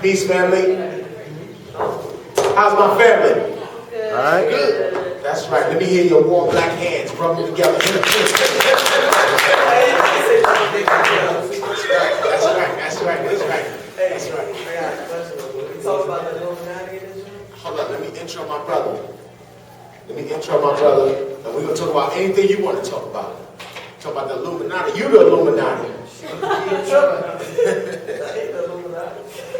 Peace, family. How's my family? All right. Good. That's right. Let me hear your warm black hands. Rub them together. That's right. Hold on. Let me intro my brother. And we're going to talk about anything you want to talk about. Talk about the Illuminati. You the Illuminati.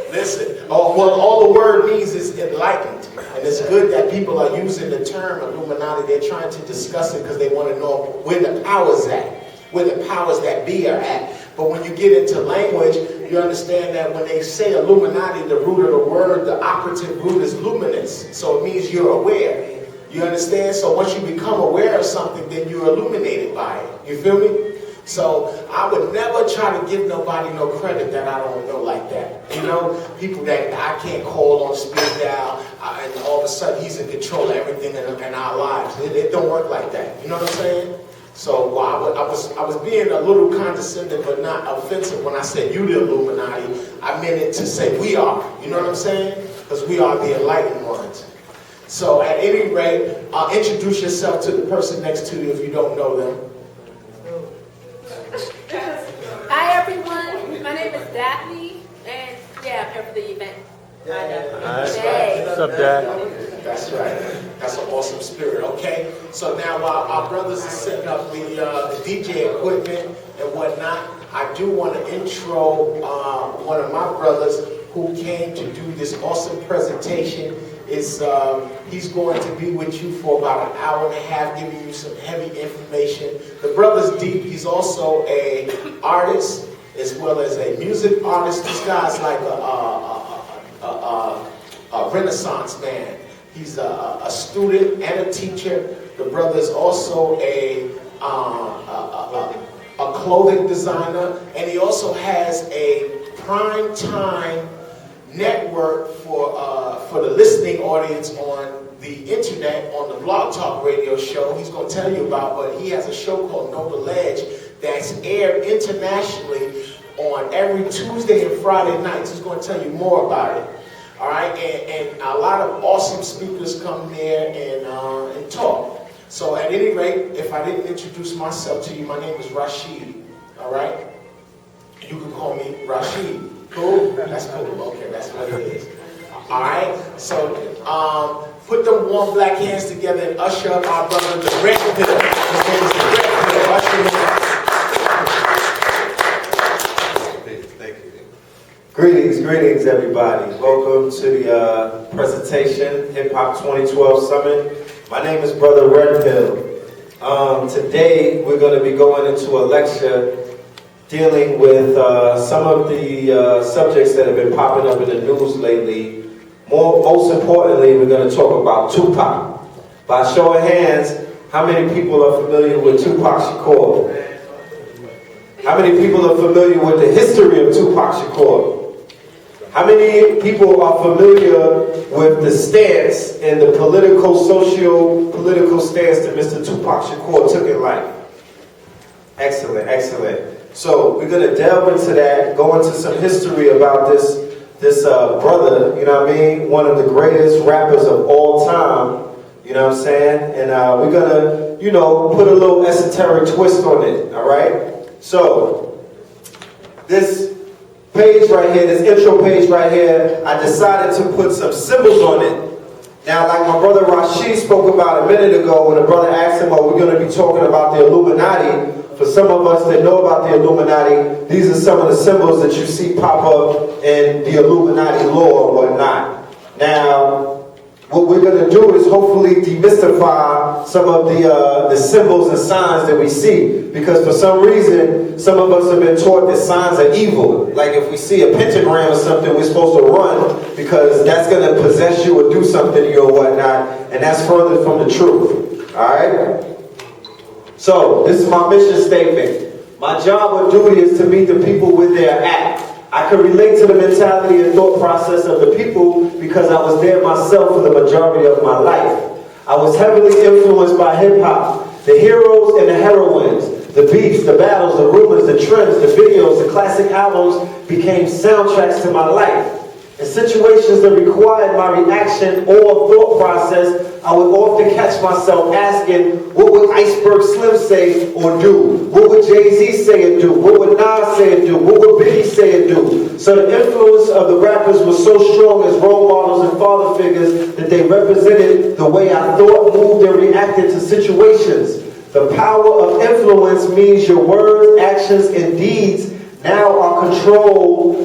Listen, all the word means is enlightened. And it's good that people are using the term Illuminati. They're trying to discuss it because they want to know where the power's at, where the powers that be are at. But when you get into language, you understand that when they say Illuminati, the root of the word, the operative root is luminous. So it means you're aware. You understand? So once you become aware of something, then you're illuminated by it. You feel me? So I would never try to give nobody no credit that I don't know like that. You know, people that I can't call on speed dial, and all of a sudden he's in control of everything in our lives. It don't work like that. You know what I'm saying? So I was being a little condescending but not offensive when I said you the Illuminati. I meant it to say we are. You know what I'm saying? Because we are the enlightened ones. So at any rate, introduce yourself to the person next to you if you don't know them. Hi everyone, my name is Daphne, and yeah, I'm here for the event. What's up, Dad? That's right. That's an awesome spirit. Okay. So now while our brothers are setting up the DJ equipment and whatnot, I do want to intro one of my brothers who came to do this awesome presentation. He's going to be with you for about an hour and a half, giving you some heavy information. The brother's deep. He's also an artist as well as a music artist. This guy's like a Renaissance man. He's a student and a teacher. The brother's also a clothing designer, and he also has a prime time network for the listening audience on the internet, on the Blog Talk radio show. He's going to tell you about, but he has a show called Know the Ledge that's aired internationally on every Tuesday and Friday nights. He's going to tell you more about it. All right, and a lot of awesome speakers come there and talk. So at any rate, if I didn't introduce myself to you, my name is Rashid. All right, you can call me Rashid. Cool? That's cool. Okay, that's what it is. All right. So put them warm black hands together and usher up our brother, the Red Pill. His name is the Red Pill. Usher him up. Thank you. Greetings, everybody. Welcome to the presentation, Hip Hop 2012 Summit. My name is Brother Red Pill. Today, we're going to be going into a lecture dealing with some of the subjects that have been popping up in the news lately. Most importantly, we're going to talk about Tupac. By show of hands, how many people are familiar with Tupac Shakur? How many people are familiar with the history of Tupac Shakur? How many people are familiar with the stance and the socio-political stance that Mr. Tupac Shakur took in life? Excellent, excellent. So we're going to delve into that, go into some history about this brother, you know what I mean? One of the greatest rappers of all time, you know what I'm saying? And we're going to, you know, put a little esoteric twist on it, all right? So this page right here, this intro page right here, I decided to put some symbols on it. Now, like my brother Rashid spoke about a minute ago, when the brother asked him, we're going to be talking about the Illuminati. For some of us that know about the Illuminati, these are some of the symbols that you see pop up in the Illuminati lore and whatnot. Now, what we're going to do is hopefully demystify some of the symbols and signs that we see. Because for some reason, some of us have been taught that signs are evil. Like if we see a pentagram or something, we're supposed to run because that's going to possess you or do something to you or whatnot. And that's further from the truth. All right? So, this is my mission statement. My job or duty is to meet the people where they're at. I can relate to the mentality and thought process of the people because I was there myself for the majority of my life. I was heavily influenced by hip-hop, the heroes and the heroines, the beats, the battles, the rumors, the trends, the videos, the classic albums became soundtracks to my life. In situations that required my reaction or thought process, I would often catch myself asking, what would Iceberg Slim say or do? What would Jay-Z say and do? What would Nas say and do? What would Biggie say and do? So the influence of the rappers was so strong as role models and father figures that they represented the way I thought, moved, and reacted to situations. The power of influence means your words, actions, and deeds now are controlling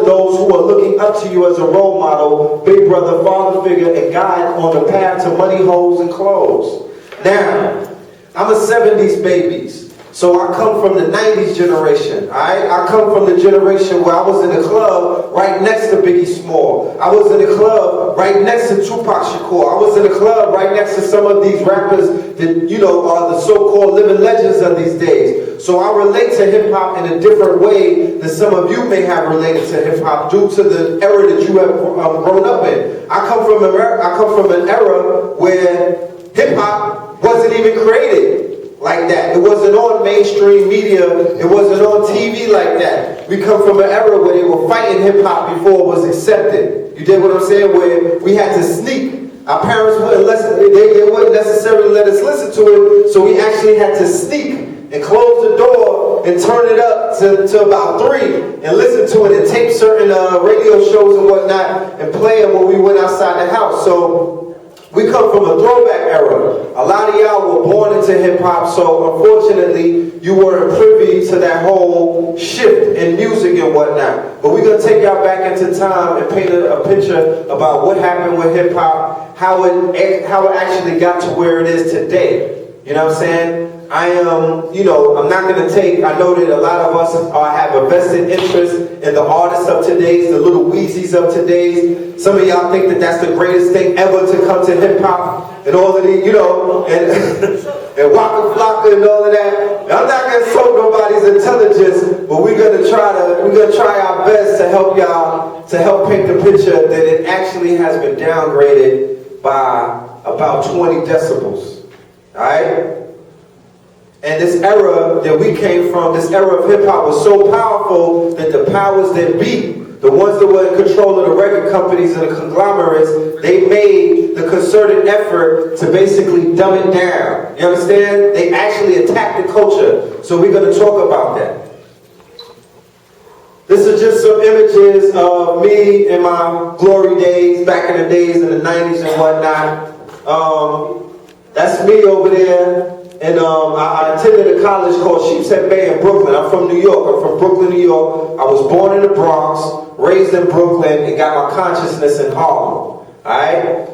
those who are looking up to you as a role model, big brother, father figure, and guide on the path to money, hoes, and clothes. Now, I'm a 70s baby, so I come from the 90s generation. I come from the generation where I was in the club right next to Biggie Small. I was in the club right next to Tupac Shakur. I was in the club right next to some of these rappers that, you know, are the so-called living legends of these days. So I relate to hip-hop in a different way than some of you may have related to hip-hop due to the era that you have grown up in. I come from an era where hip-hop wasn't even created like that. It wasn't on mainstream media. It wasn't on TV like that. We come from an era where they were fighting hip-hop before it was accepted. You dig what I'm saying? Where we had to sneak. Our parents wouldn't necessarily let us listen to it, so we actually had to sneak and close the door and turn it up to about 3 and listen to it and tape certain radio shows and whatnot and play it when we went outside the house. So we come from a throwback era. A lot of y'all were born into hip-hop, so unfortunately you weren't privy to that whole shift in music and whatnot. But we're going to take y'all back into time and paint a picture about what happened with hip-hop, how it actually got to where it is today. You know what I'm saying? I'm not going to take, I know that a lot of us have a vested interest in the artists of today's, the little Weezys of today's. Some of y'all think that that's the greatest thing ever to come to hip-hop and all of the, you know, and Waka Flocka and all of that. I'm not going to insult nobody's intelligence, but we're going to try our best to help y'all, to help paint the picture that it actually has been downgraded by about 20 decibels. All right? And this era that we came from, this era of hip-hop was so powerful that the powers that be, the ones that were in control of the record companies and the conglomerates, they made the concerted effort to basically dumb it down. You understand? They actually attacked the culture. So we're going to talk about that. This is just some images of me in my glory days, back in the days in the 90s and whatnot. That's me over there. And I attended a college called Sheepshead Bay in Brooklyn. I'm from New York. I'm from Brooklyn, New York. I was born in the Bronx, raised in Brooklyn, and got my consciousness in Harlem. Alright?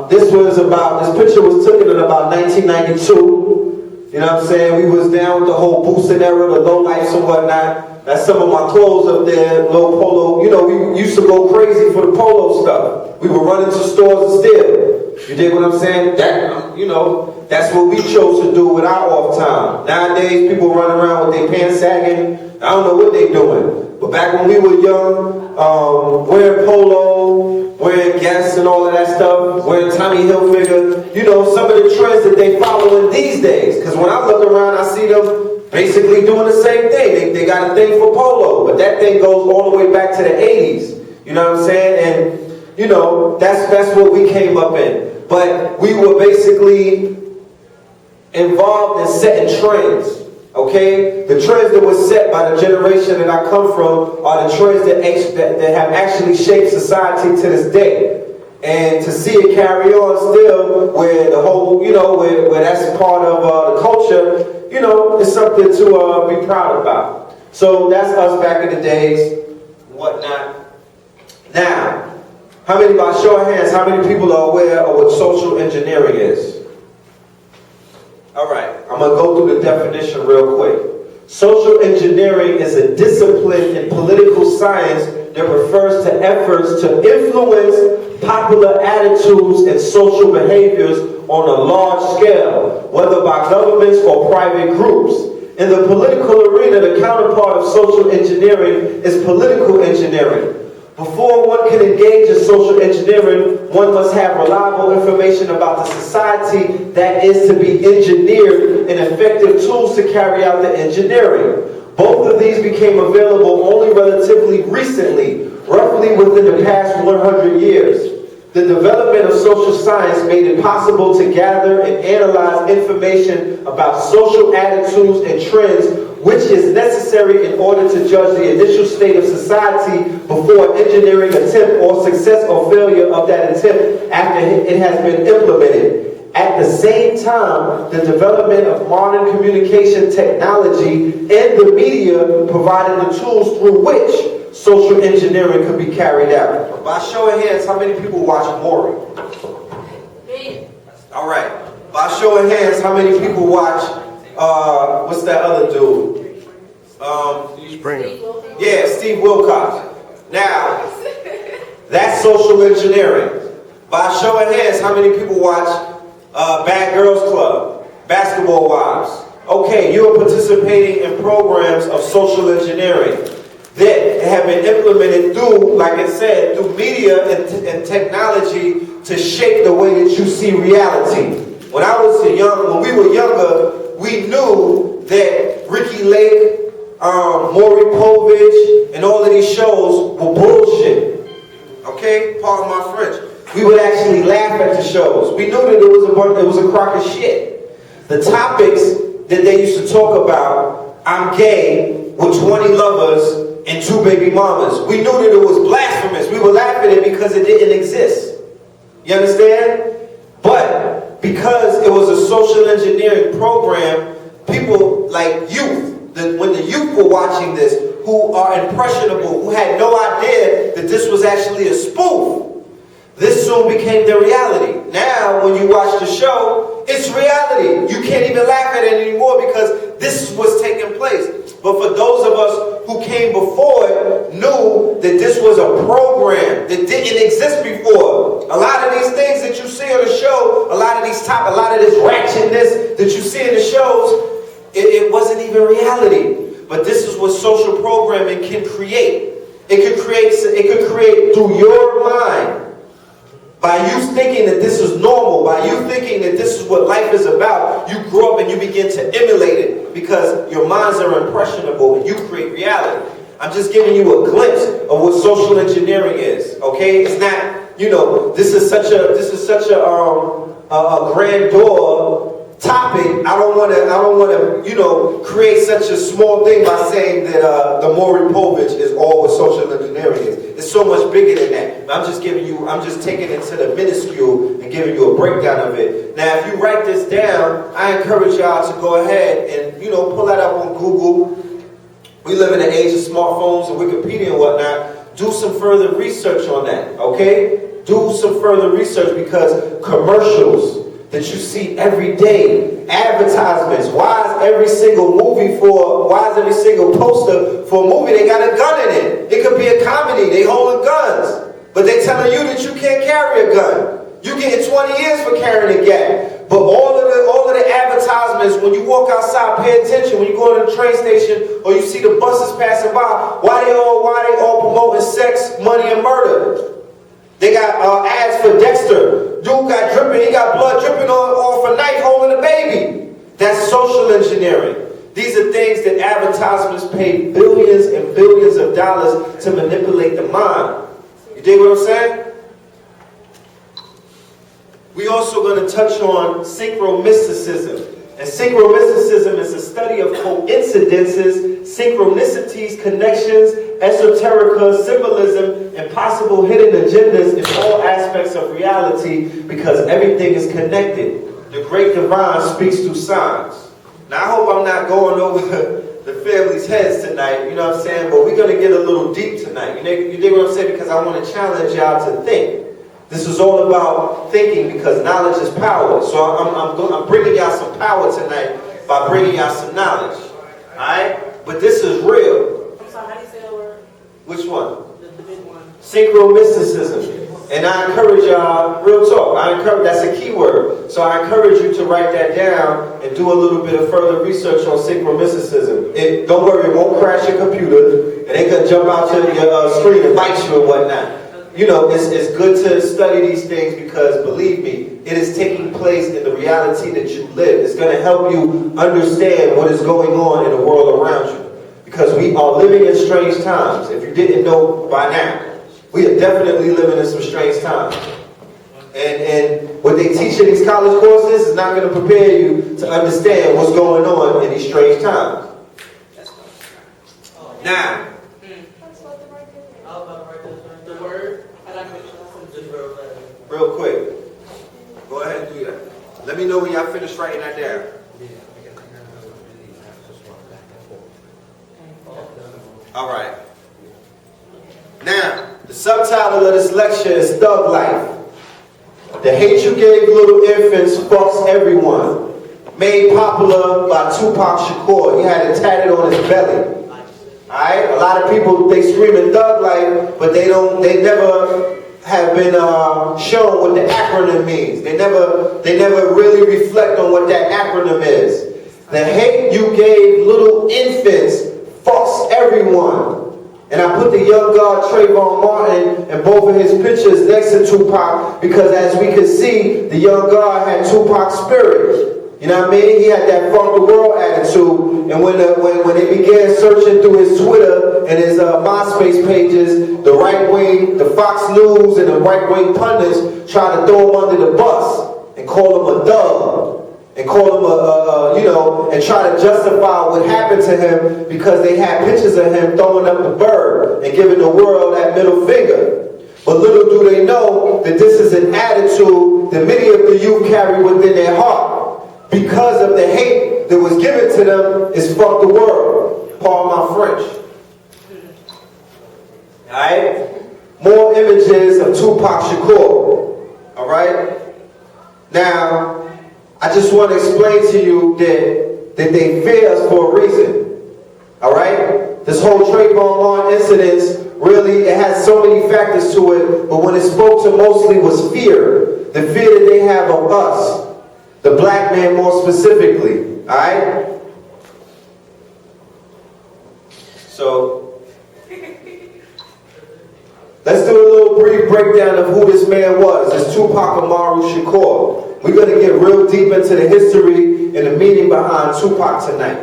This picture was taken in about 1992. You know what I'm saying? We was down with the whole boosting era, the low lights and whatnot. That's some of my clothes up there, low polo. You know, we used to go crazy for the polo stuff. We would run into stores and steal. You dig what I'm saying? That, you know, that's what we chose to do with our off time. Nowadays, people run around with their pants sagging. I don't know what they're doing. But back when we were young, wearing polo, wearing Guess and all of that stuff, wearing Tommy Hilfiger, you know, some of the trends that they following these days. Because when I look around, I see them basically doing the same thing. They got a thing for polo, but that thing goes all the way back to the 80s. You know what I'm saying? And, you know, that's what we came up in. But we were basically involved in setting trends. Okay? The trends that were set by the generation that I come from are the trends that have actually shaped society to this day. And to see it carry on still, where the whole, you know, where that's part of the culture, you know, it's something to be proud about. So that's us back in the days, whatnot. Now, by show of hands, how many people are aware of what social engineering is? All right, I'm going to go through the definition real quick. Social engineering is a discipline in political science that refers to efforts to influence popular attitudes and social behaviors on a large scale, whether by governments or private groups. In the political arena, the counterpart of social engineering is political engineering. Before one can engage in social engineering, one must have reliable information about the society that is to be engineered and effective tools to carry out the engineering. Both of these became available only relatively recently. roughly within the past 100 years. The development of social science made it possible to gather and analyze information about social attitudes and trends, which is necessary in order to judge the initial state of society before an engineering attempt or success or failure of that attempt after it has been implemented. At the same time, the development of modern communication technology and the media provided the tools through which social engineering could be carried out. By show of hands, how many people watch Maury? Me. All right. By show of hands, how many people watch, what's that other dude? Springer. Yeah, Steve Wilcox. Now, that's social engineering. By show of hands, how many people watch Bad Girls Club, Basketball Wives? Okay, you are participating in programs of social engineering that have been implemented through, like I said, through media and technology to shape the way that you see reality. When we were younger, we knew that Ricky Lake, Maury Povich, and all of these shows were bullshit. Okay? Pardon my French. We would actually laugh at the shows. We knew that it was a crock of shit. The topics that they used to talk about, I'm gay with 20 lovers and 2 baby mamas. We knew that it was blasphemous. We were laughing at it because it didn't exist. You understand? But because it was a social engineering program, people like youth, when the youth were watching this, who are impressionable, who had no idea that this was actually a spoof, this soon became their reality. Now, when you watch the show, it's reality. You can't even laugh at it anymore because this is what's taking place. But for those of us who came before it, knew that this was a program that didn't exist before. A lot of these things that you see on the show, a lot of this ratchetness that you see in the shows, it wasn't even reality. But this is what social programming can create. It could create through your mind. By you thinking that this is normal, by you thinking that this is what life is about, you grow up and you begin to emulate it because your minds are impressionable and you create reality. I'm just giving you a glimpse of what social engineering is. Okay, it's not, this is such a grandeur topic. I don't want to, create such a small thing by saying that the Maury Povich is all what social engineering is. It's so much bigger than that. I'm just taking it to the minuscule and giving you a breakdown of it. Now, if you write this down, I encourage y'all to go ahead and, pull that up on Google. We live in an age of smartphones and Wikipedia and whatnot. Do some further research on that, okay? Do some further research because commercials that you see every day, advertisements, why is every single poster for a movie, they got a gun in it? It could be a comedy, they holding guns, but they telling you that you can't carry a gun. You getting 20 years for carrying a gat. But all of the advertisements, when you walk outside, pay attention, when you go to the train station or you see the buses passing by, why they all promoting sex, money, and murder? They got ads for Dexter. Dude got dripping, he got blood dripping off a knife holding a baby. That's social engineering. These are things that advertisements pay billions and billions of dollars to manipulate the mind. You dig what I'm saying? We also going to touch on synchromysticism. And synchromysticism is a study of coincidences, synchronicities, connections, esoterica, symbolism, and possible hidden agendas in all aspects of reality because everything is connected. The great divine speaks through signs. Now, I hope I'm not going over the family's heads tonight, you know what I'm saying? But we're going to get a little deep tonight. You dig what I'm saying? Because I want to challenge y'all to think. This is all about thinking because knowledge is power. So I'm bringing y'all some power tonight by bringing y'all some knowledge. Alright? But this is real. I'm sorry, how do you say that word? Which one? The big one. Synchromysticism. And I encourage y'all, real talk, that's a key word. So I encourage you to write that down and do a little bit of further research on synchromysticism. Don't worry, it won't crash your computer. It ain't gonna jump out to your screen and bite you and whatnot. It's good to study these things because, believe me, it is taking place in the reality that you live. It's going to help you understand what is going on in the world around you. Because we are living in strange times, if you didn't know by now. we are definitely living in some strange times. And what they teach in these college courses is not going to prepare you to understand what's going on in these strange times. Now, real quick, go ahead and do that. Let me know when y'all finish writing that down. All right. Now, the subtitle of this lecture is Thug Life. The hate you gave little infants fucks everyone. Made popular by Tupac Shakur. He had it tatted on his belly. Alright? A lot of people, they screaming Thug Life, but they never have been shown what the acronym means. They never really reflect on what that acronym is. The hate you gave little infants fucks everyone. And I put the young God Trayvon Martin and both of his pictures next to Tupac because as we could see, the young God had Tupac's spirit. You know what I mean? He had that fuck the world attitude. And when they began searching through his Twitter and his MySpace pages, the right wing, the Fox News and the right wing pundits tried to throw him under the bus and call him a thug. And call him and try to justify what happened to him because they had pictures of him throwing up the bird and giving the world that middle finger. But little do they know that this is an attitude that many of the youth carry within their heart. Because of the hate that was given to them is fuck the world. Pardon my French. Alright? More images of Tupac Shakur. Alright? Now, I just want to explain to you that they fear us for a reason. Alright? This whole Trayvon Martin incident, really, it has so many factors to it, but when it spoke to mostly was fear. The fear that they have of us. The black man more specifically. Alright? So, let's do a little brief breakdown of who this man was. It's Tupac Amaru Shakur. We're going to get real deep into the history and the meaning behind Tupac tonight.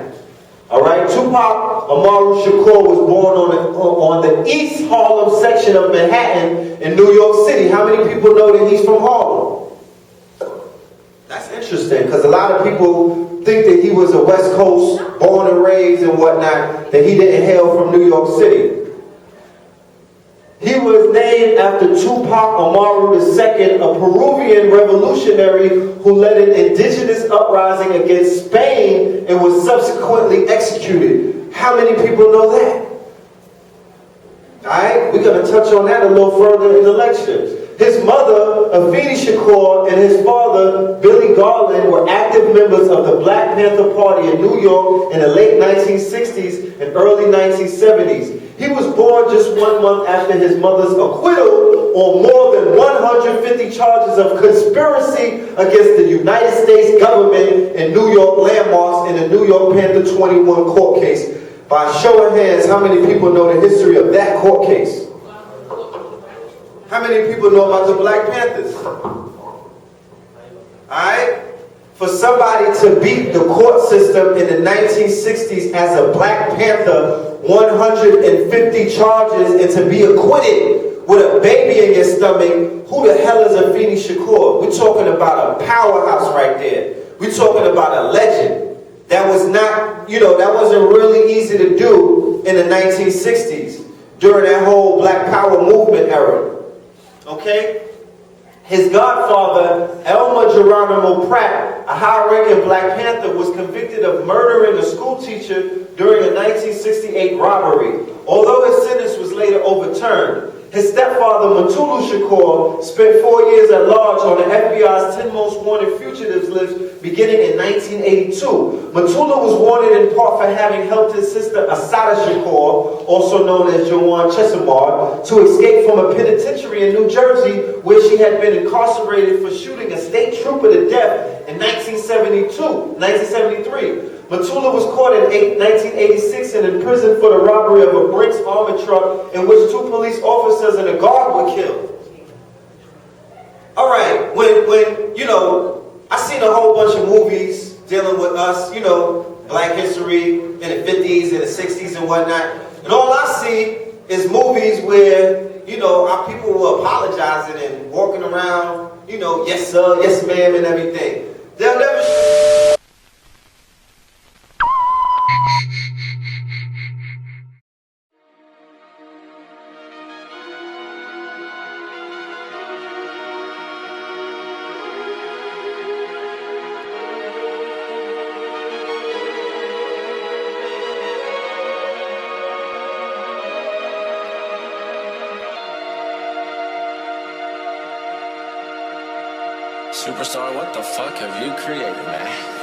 Alright? Tupac Amaru Shakur was born on the East Harlem section of Manhattan in New York City. How many people know that he's from Harlem? That's interesting because a lot of people think that he was a West Coast, born and raised and whatnot, that he didn't hail from New York City. He was named after Tupac Amaru II, a Peruvian revolutionary who led an indigenous uprising against Spain and was subsequently executed. How many people know that? Alright, we're going to touch on that a little further in the lecture. His mother, Afeni Shakur, and his father, Billy Garland, were active members of the Black Panther Party in New York in the late 1960s and early 1970s. He was born just 1 month after his mother's acquittal on more than 150 charges of conspiracy against the United States government and New York landmarks in the New York Panther 21 court case. By show of hands, how many people know the history of that court case? How many people know about the Black Panthers? Alright? For somebody to beat the court system in the 1960s as a Black Panther, 150 charges, and to be acquitted with a baby in your stomach, who the hell is Afeni Shakur? We're talking about a powerhouse right there. We're talking about a legend. That was not, that wasn't really easy to do in the 1960s during that whole Black Power movement era. Okay? His godfather, Elmer Geronimo Pratt, a high-ranking Black Panther, was convicted of murdering a school teacher during a 1968 robbery. Although his sentence was later overturned, his stepfather, Mutulu Shakur, spent 4 years at large on the FBI's 10 most wanted fugitives list beginning in 1982. Mutulu was wanted in part for having helped his sister Assata Shakur, also known as Jawan Chesimard, to escape from a penitentiary in New Jersey where she had been incarcerated for shooting a state trooper to death in 1973. Mutulu was caught in 1986 and imprisoned for the robbery of a Brinks armored truck in which 2 police officers and a guard were killed. Alright, when I seen a whole bunch of movies dealing with us, Black history in the 50s and the 60s and whatnot, and all I see is movies where, you know, our people were apologizing and walking around, you know, yes sir, yes ma'am and everything. They'll never... Superstar, what the fuck have you created, man?